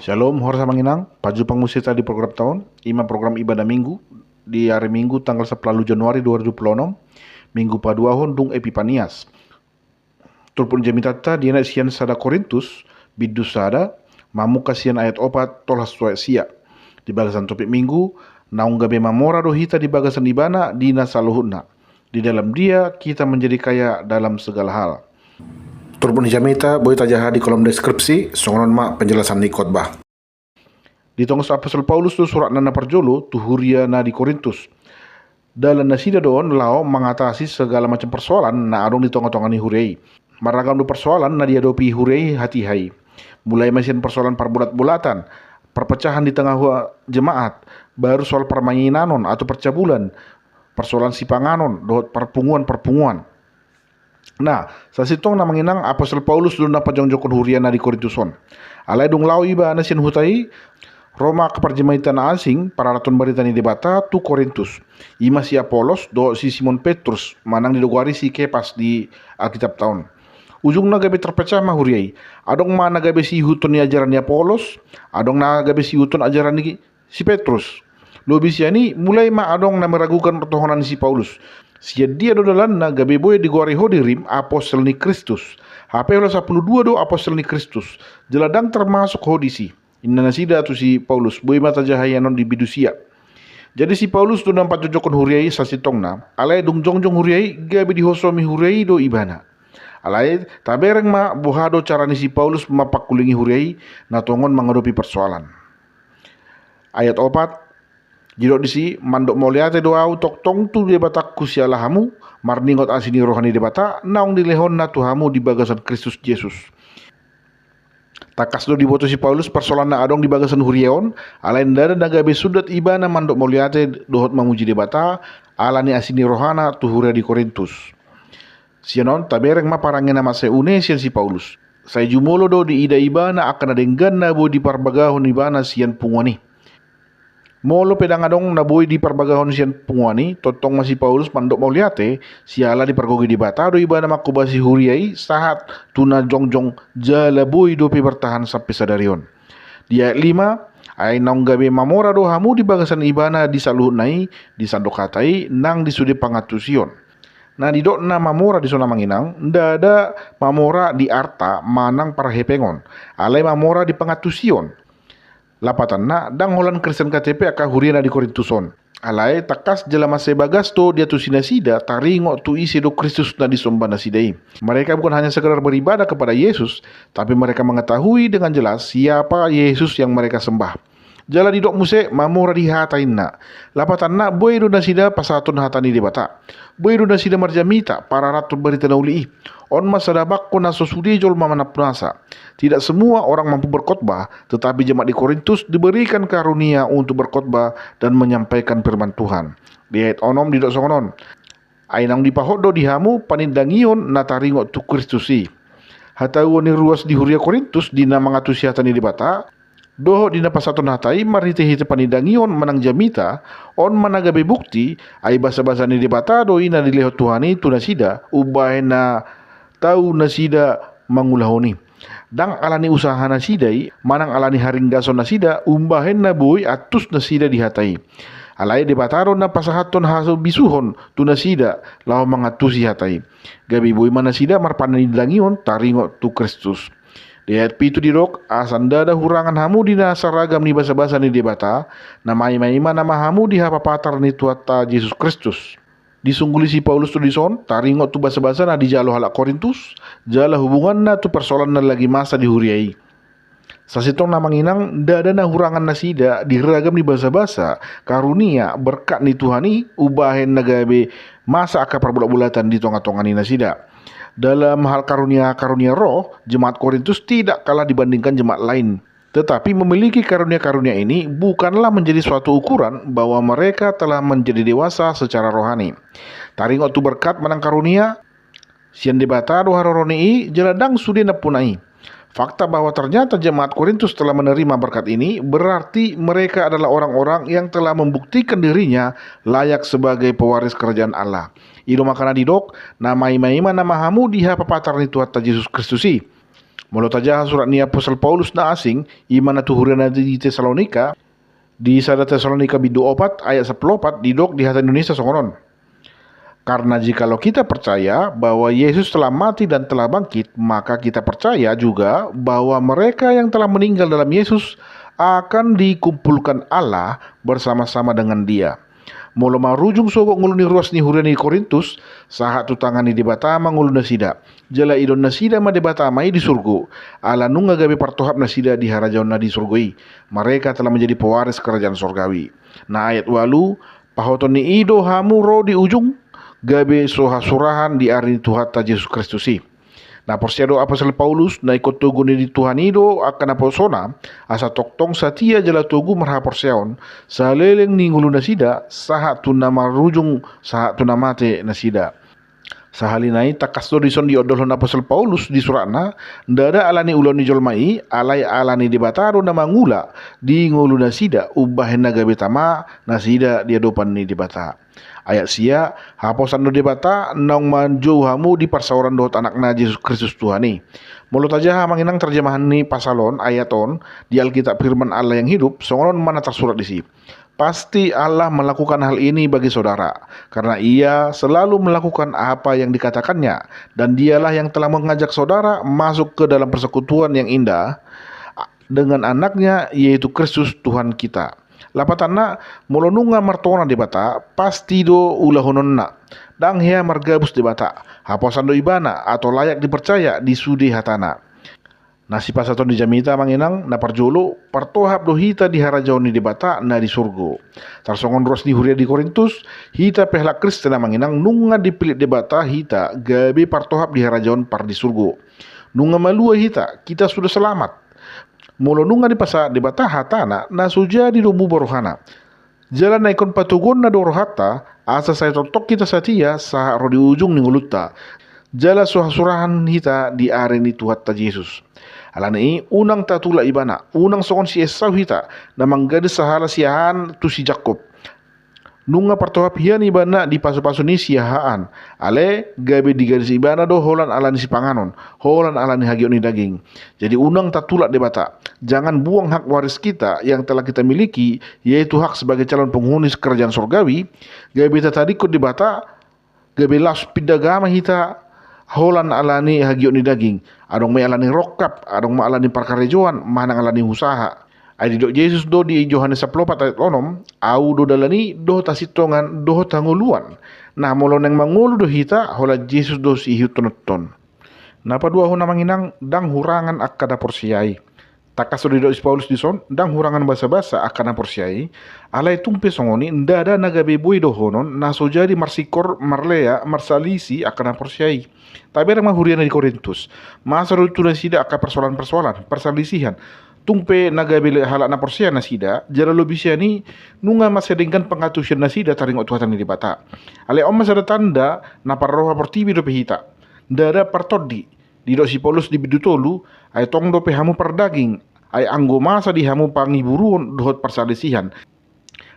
Shalom, horsa manginang, paju pangmusita di program tahun, ima program ibadah minggu, di hari minggu tanggal 10 Januari 2026, minggu paduahon dung Epipanias. Turpun jamitata di anak sian sada Korintus, bidus sada, mamu kasian ayat opat tolas sia. Di bagasan topik minggu, naung gabe mamora dohita di bagasan ibana dina saluhuna. Di dalam dia kita menjadi kaya dalam segala hal. Turpun jamita boleh tajaha di kolom deskripsi, songonon mak penjelasan di khotbah. Di tongos apostol Paulus tu surat nana perjolo tu huria na di Korintus. Dalam nasida doon lao mengatasi segala macam persoalan na adong di tonga-tonga ni hurei. Maragam du persoalan na diadopi hurei hati hai. Mulai mesin persoalan perbulat-bulatan, perpecahan di tengah jemaat, baru soal permainanon atau percabulan, persoalan sipanganon, dohot perpunguan-perpunguan. Nah, sasitong na manginang apostol Paulus dulu na pajongjokon huria na di Korintuson. Alay dung lao iba na sin hutai Roma keperjemaitan asing para ratun berita ni debata tu Korintus. Ima si Apolos do si Simon Petrus manang didogari si Kepas di Alkitab tahun. Ujung na gabe terpecah mahuriai. Adong mana gabe si hutun ni ajaran ni Apolos, adong na gabe si hutun ajaran ni si Petrus. Lobi siani mulai ma adong na meragukan pertohonan si Paulus. Sia dia do dalan na gabe boy digori hodirim apostol ni Kristus. HP 12 do apostol ni Kristus. Jeladang termasuk hodisi. Inna nasida tu si Paulus boy mata jahayanon di bidusia. Jadi si Paulus tu nampak jojokon huriai sasitong na. Alai dung jongjong huriai gabe dihosomi huriai do ibana. Alai tabereng ma bohado carani si Paulus mapak kulingi huriai na tongon menghadapi persoalan. Ayat 4 Jidok disi mandok moliate doau tok tong tu debatak kusiala hamu marningot asini rohani debata naung dilehon na tuhamu di bagasan Kristus Yesus. Takas do diboto si Paulus persoalan na adong di bagasan hurieon alain dada nagabe sudat ibana mandok moliate dohot mamuji debata alani asini rohana tu huria di Korintus. Sianon tabereng ma parangin nama seune sian si Paulus. Saya jumolo do di ida ibana akan adenggan na bo di parbagahon ibana sian pungwani. Molo pedang adong naboy di parbagahon sian pungwani totong masih Paulus mandok mauliate siala di pergogi di bata do ibana makubasi huriai sahat tuna jongjong jala boy do pe bertahan sampai sadarion. Di ayat 5 ay naung gabe mamora do hamu di bagasan ibana di saluhunai di sandokatai nang di sude pangatusion. Nah di dok na mamora di sona manginang nda ada mamora di arta manang parahepengon alai mamora di pangatusion. Lapatan na dang holan Kristen KTP aka huriana di Korintuson. Alai takas jelama sebagas to dia tu sinasida taringo tu isi do Kristus na disomba nasidai. Mereka bukan hanya sekedar beribadah kepada Yesus, tapi mereka mengetahui dengan jelas siapa Yesus yang mereka sembah. Jala di dok muse mamora di hatain na. Lapatan na boy do nasida pasatun hatani di bata. Boy do nasida marjamita para ratu berita nauli. On masadabak ko nasosudi jol mamanapnasa. Tidak semua orang mampu berkhotbah, tetapi jemaat di Korintus diberikan karunia untuk berkhotbah dan menyampaikan firman Tuhan. Di ayat onom di dok songonon. Ainang dipahodo dihamu panindangion nataringo tu Kristusi. Hatau ni ruas di huria Korintus dina mangatusi hatani di bata. Doho dina pasatun hatai marhite-hite panidangion manang jamita on managabe bukti ay basa-basa ni debata do ina dilehot Tuhani tu nasida ubay na tau nasida mangulahoni. Dang alani usaha nasidai manang alani haringgason nasida umbahen na boy atus nasida dihatai. Alai debataro na pasahaton haso bisuhon tu nasida lao mangatusi hatai. Gabi boy manasida marpananidangion taringo tu Kristus. Di ayat pitu di rok asandada hurangan hamu dina saragam ni basa-basa ni debata na maima nama hamu di hapapatar ni tuata Yesus Kristus. Disungguli si Paulus tu dison taringo tu basa-basa na di jalo halak Korintus jala hubungan na tu persoalan na lagi masa di huriai. Sasitong na manginang dada na hurangan nasida diragam ni basa-basa karunia berkat ni Tuhani ubahen nagabe masa aka perbulat-bulatan di tonga-tonga ni nasida. Dalam hal karunia-karunia roh, jemaat Korintus tidak kalah dibandingkan jemaat lain. Tetapi memiliki karunia-karunia ini bukanlah menjadi suatu ukuran bahwa mereka telah menjadi dewasa secara rohani. Taring tu berkat menang karunia, sian debata do haroroni jeladang sudi napunai. Fakta bahwa ternyata jemaat Korintus telah menerima berkat ini berarti mereka adalah orang-orang yang telah membuktikan dirinya layak sebagai pewaris kerajaan Allah. Ido makana didok nama ima nama hamu diha papatar ni tuata Yesus Kristusi. Mulut aja surat ni Apostol Paulus na asing, imana tuhurian di Tesalonika, di sada Tesalonika bidu 4 ayat 14 didok di hata Indonesia songonon. Karena jikalau kita percaya bahwa Yesus telah mati dan telah bangkit, maka kita percaya juga bahwa mereka yang telah meninggal dalam Yesus akan dikumpulkan Allah bersama-sama dengan Dia. Mula marujung sogok nguluni ruas ni huriani Korintus, sahat tu tangani di batama ngulun nasida. Jala idon nasida ma di batama di surgo. Ala nunga gabe partohap nasida di harajaon na di surgoi. Mereka telah menjadi pewaris kerajaan surgawi. Na ayat walu, pahoton ni ido hamu ro di ujung, gabe soha surahan di ari Tuhata Yesus Kristusi. Na porsiado Apostol Paulus na ikut tugu ni Tuhan ido akan aposona asa toktong satia jala tugu marha porsiaon sa leleng ni ngulu nasida sahat tu nama rujung sahat tu namate nasida. Sahalinai takas do dison di odolhon Apostol Paulus di suratna ndada alani uloni jolmai alai alani di bataro nama ngula di ngulu nasida ubahen naga betama nasida dia dopan ni di bata. Ayat sia haposan do debata naung manjou hamu di parsauran dot anakna Yesus Kristus Tuhan ni. Mulut aja manginang terjemahan ni pasalon ayaton di Alkitab firman Allah yang hidup songonon mana tersurat di sini. Pasti Allah melakukan hal ini bagi saudara karena Ia selalu melakukan apa yang dikatakannya dan Dialah yang telah mengajak saudara masuk ke dalam persekutuan yang indah dengan anaknya yaitu Kristus Tuhan kita. Lapatanna molonunga martona di bata pasti do ulahononna dang hea margabus di bata haposan do ibana atau layak dipercaya di sudi hatana. Nasi pasaton di jamita manginang na parjolo partohap do hita di harajaoni di bata na di surgo. Tarsongon ros di huria di Korintus hita pehla Kristen manginang nunga dipilih di bata hita gabe partohap di harajaon par di surgo. Nunga malua hita kita sudah selamat. Molo nunga di pasa di bata hatana na suja di domu borohana. Jalan na ikon patugon na dorohata asa saya totok kita satia sa ro di ujung ni ngulutta. Jala suhasurahan hita di areni Tuhata Yesus. Alani unang tatula ibana, unang sokon si Esau hita na manggadi sahala siahan tu si Jakob. Nunga partohap hian ibana di pasu-pasu ni siahaan. Ale gabe di gadis ibana do holan alani si panganon, holan alani hagion ni daging. Jadi unang tatula de bata. Jangan buang hak waris kita yang telah kita miliki, yaitu hak sebagai calon penghuni kerajaan surgawi. Gabe tatadikut di bata, gabe las pidagama hita holan alani hagion ni daging. Adong may alani rokap, adong may alani parkarejoan, manang alani usaha. Ay didok Yesus do di Yohanes 14 ayat 6, au do dalani do tasitongan do tanguluan. Nah molo neng mangulu do hita hola Yesus do si hiutonoton. Napa dua hona manginang dang hurangan akada porsiai. Takas do didok Paulus dison dang hurangan basa-basa akada porsiai. Alai tumpe songoni ndada nagabe bui do honon na so jadi marsikor marlea marsalisi akada porsiai. Taber mahurian di Korintus. Masa do tunan sida aka persoalan-persoalan, perselisihan. Tungpe nagabile halak na porsia na sida, jara lo bisa ni nunga masedengkan pengatusan na sida taring otuhatan ni bata. Ale om masada tanda na parroha portibi do pehita. Dada partodi, di do si Paulus di bidutolu, ay tong do pehamu pardaging, ay anggo masa di hamu pangiburuon dohot persalisihan.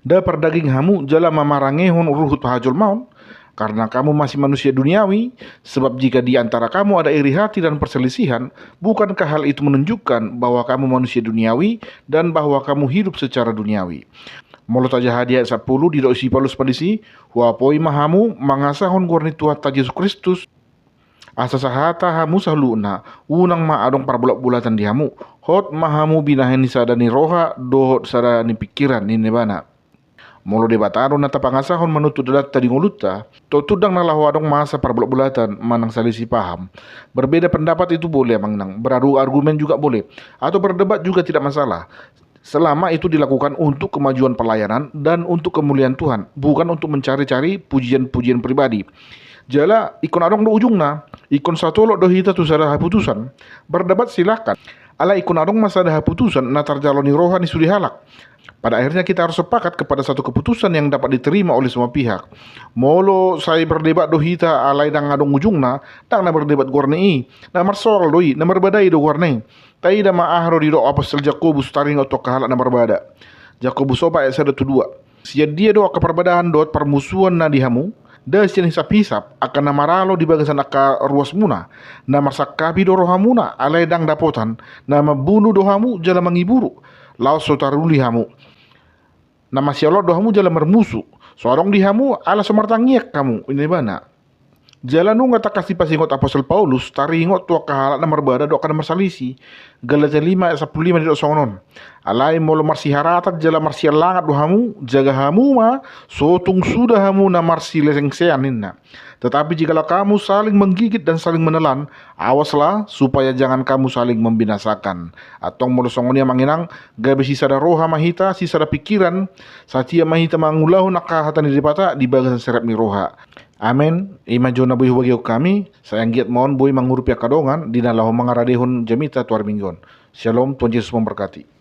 Da pardaging hamu jala mamarangehon ruhut pahajol maun. Karena kamu masih manusia duniawi, sebab jika di antara kamu ada iri hati dan perselisihan, bukankah hal itu menunjukkan bahwa kamu manusia duniawi dan bahwa kamu hidup secara duniawi? Mulut aja hadiah 10 di dosi Paulus padisi, huapoi mahamu mangasahon guarni Tuhata Yesus Kristus, asa sahata hamu sahluna, unang maadong parbulat-bulatan di hamu, hot mahamu binahen ni sadani roha, dohot sadani pikiran ni nebana. Molo de bataro na tapangasahon manutu dalat tadi nguluta, to tudang nalawadong masa parbulat-bulatan manang salisi paham. Berbeda pendapat itu boleh mangnang, beradu argumen juga boleh, atau berdebat juga tidak masalah. Selama itu dilakukan untuk kemajuan pelayanan dan untuk kemuliaan Tuhan, bukan untuk mencari-cari pujian-pujian pribadi. Jala ikon adong do ujungna, ikon satolok do hita tu sada haputusan. Berdebat silakan. Ala ikon adong masa ada haputusan na tarjaloni rohani sudi halak. Pada akhirnya kita harus sepakat kepada satu keputusan yang dapat diterima oleh semua pihak. Molo saya berdebat do hita alai dang adong ujungna, dang na berdebat gornei. Na marsol doi, na berbadai do gornei. Tai da maahro di do apostol Jakobus taring otok kahalak na berbada. Jakobus opa ayat 1-2. Sia dia do keperbedaan dot permusuhan na dihamu. da sian hisap-hisap akan namaralo di bagasan aka ruas muna, na marsakabi do rohamuna alai dang dapotan, na mabunuh dohamu jala mangiburu, laos sotaruli hamu, na masyallah dohamu jala mermusu, sorong dihamu ala somartangiak kamu, ini bana. Jalan nu ngata kasih pasingot apostol Paulus taringot tua kahala na marbada do kana marsalisi Galatia 5 ayat 15 di songonon alai molo marsiharatat jala marsialangat do hamu jaga hamu ma sotung sudah hamu na marsi leseng seaninna tetapi jikalau kamu saling menggigit dan saling menelan awaslah supaya jangan kamu saling membinasakan atau molo songonia manginang gabe sisa da roha mahita sisa da pikiran satia mahita mangulahu nakahatan di dipata di bagasan serap ni roha. Amen. Ima jona buih bagio kami, sayang giat mohon buih mangurupi kadongan, di dalam mengaradehun jamita tuar minggon. Shalom, Tuhan Yesus memberkati.